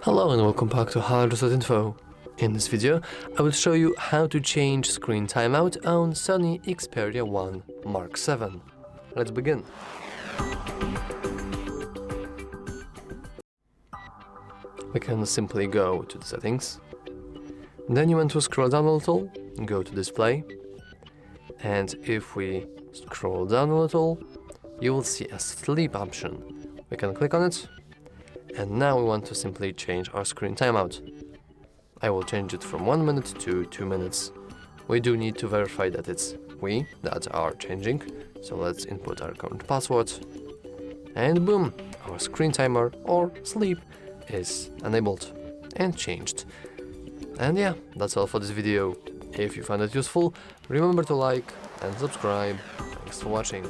Hello and welcome back to HardReset.Info. In this video, I will show you how to change screen timeout on SONY Xperia 1 Mark VII. Let's begin. We can simply go to the settings. Then you want to scroll down a little, go to display, and if we scroll down a little, you will see a sleep option. We can click on it, and now we want to simply change our screen timeout. I will change it from 1 minute to 2 minutes. We do need to verify that it's we that are changing, so let's input our current password, and boom, our screen timer or sleep is enabled and changed. And yeah, that's all for this video. If you found it useful, remember to like and subscribe. Thanks for watching.